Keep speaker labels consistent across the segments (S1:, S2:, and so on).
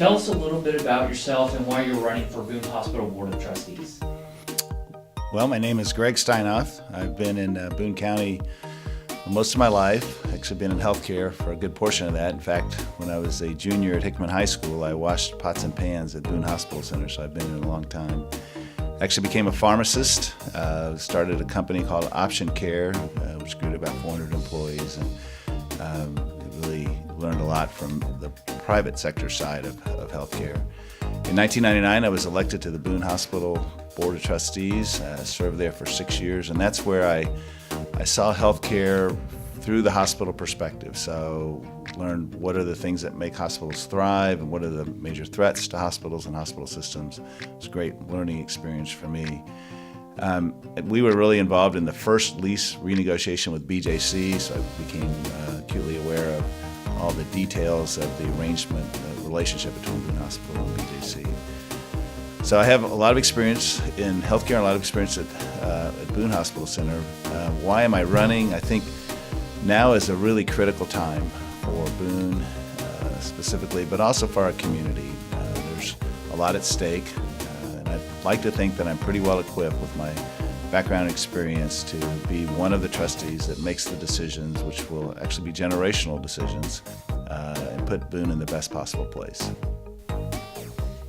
S1: Tell us a little bit about yourself and why you're running for Boone Hospital Board of Trustees.
S2: Well, my name is Greg Steinhoff. I've been in Boone County most of my life. Actually been in healthcare for a good portion of that. In fact, when I was a junior at Hickman High School, I washed pots and pans at Boone Hospital Center, so I've been in a long time. Actually became a pharmacist, started a company called Option Care, which grew to about 400 employees, and really learned a lot from the private sector side of healthcare. In 1999, I was elected to the Boone Hospital Board of Trustees, served there for 6 years, and that's where I saw healthcare through the hospital perspective. So learned what are the things that make hospitals thrive and what are the major threats to hospitals and hospital systems. It was a great learning experience for me. We were really involved in the first lease renegotiation with BJC, so I became acutely aware of all the details of the arrangement, the relationship between Boone Hospital and BJC. So I have a lot of experience in healthcare, a lot of experience at Boone Hospital Center. Why am I running? I think now is a really critical time for Boone specifically, but also for our community. There's a lot at stake, and I'd like to think that I'm pretty well equipped with my background and experience to be one of the trustees that makes the decisions, which will actually be generational decisions, and put Boone in the best possible place.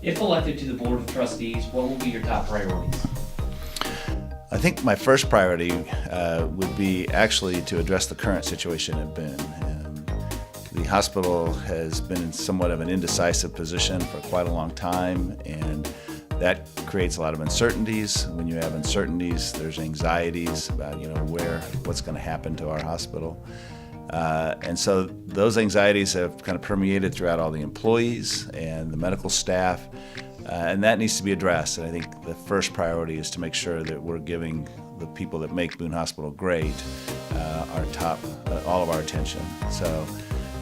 S1: If elected to the Board of Trustees, what will be your top priorities?
S2: I think my first priority would be actually to address the current situation at Boone. The hospital has been in somewhat of an indecisive position for quite a long time, and that creates a lot of uncertainties. When you have uncertainties, there's anxieties about what's going to happen to our hospital. And so those anxieties have kind of permeated throughout all the employees and the medical staff, and that needs to be addressed. And I think the first priority is to make sure that we're giving the people that make Boone Hospital great all of our attention. So,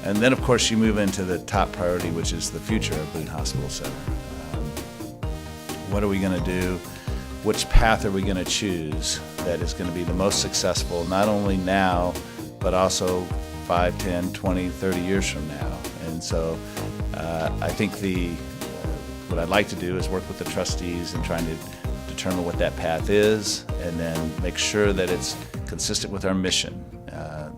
S2: and then of course you move into the top priority, which is the future of Boone Hospital Center. What are we going to do? Which path are we going to choose that is going to be the most successful, not only now, but also 5, 10, 20, 30 years from now? And so I think what I'd like to do is work with the trustees in trying to determine what that path is, and then make sure that it's consistent with our mission.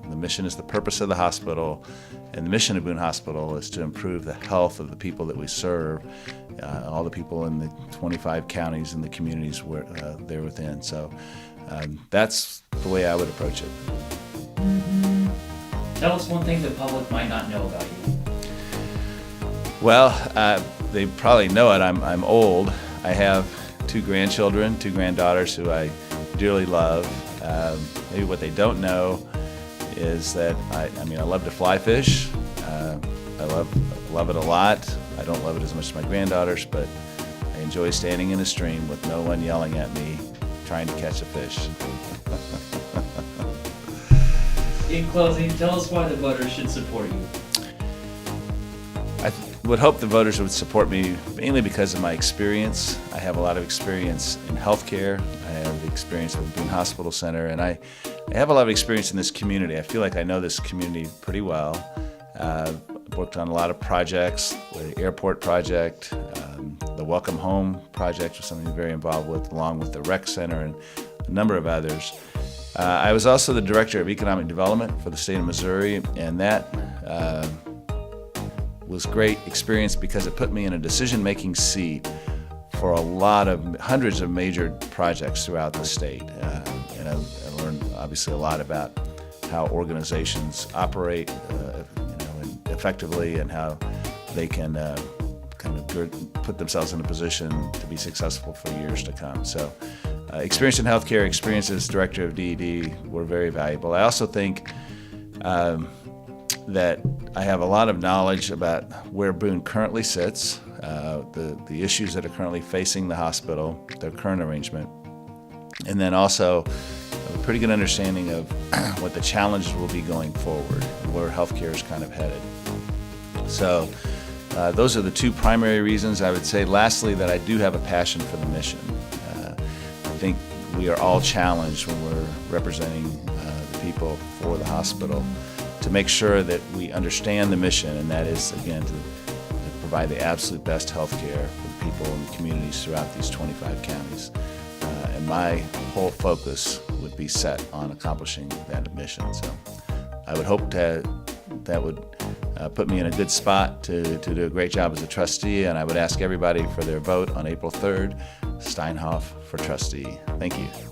S2: The mission is the purpose of the hospital, and the mission of Boone Hospital is to improve the health of the people that we serve, all the people in the 25 counties and the communities where they're within. So that's the way I would approach it.
S1: Tell us one thing the public might not know about you.
S2: Well, they probably know it. I'm old. I have 2 grandchildren, 2 granddaughters who I dearly love. Maybe what they don't know is that I love to fly fish. I love it a lot. I don't love it as much as my granddaughters, but I enjoy standing in a stream with no one yelling at me trying to catch a fish.
S1: In closing, tell us why the voters should support you.
S2: I would hope the voters would support me mainly because of my experience. I have a lot of experience in healthcare. I have experience with Boone Hospital Center, and I have a lot of experience in this community. I feel like I know this community pretty well. I've worked on a lot of projects, the airport project, the Welcome Home project was something I'm very involved with, along with the rec center and a number of others. I was also the director of economic development for the state of Missouri, and that was great experience because it put me in a decision-making seat for hundreds of major projects throughout the state. And I learned obviously a lot about how organizations operate effectively, and how they can put themselves in a position to be successful for years to come. So experience in healthcare, experience as director of DED were very valuable. I also think that I have a lot of knowledge about where Boone currently sits, the issues that are currently facing the hospital, their current arrangement, and then also a pretty good understanding of what the challenges will be going forward and where healthcare is kind of headed. So those are the 2 primary reasons. I would say lastly that I do have a passion for the mission. I think we are all challenged when we're representing the people for the hospital to make sure that we understand the mission, and that is, again, to provide the absolute best health care for the people and the communities throughout these 25 counties. And my whole focus would be set on accomplishing that mission. So I would hope that would put me in a good spot to do a great job as a trustee, and I would ask everybody for their vote on April 3rd, Steinhoff for trustee. Thank you.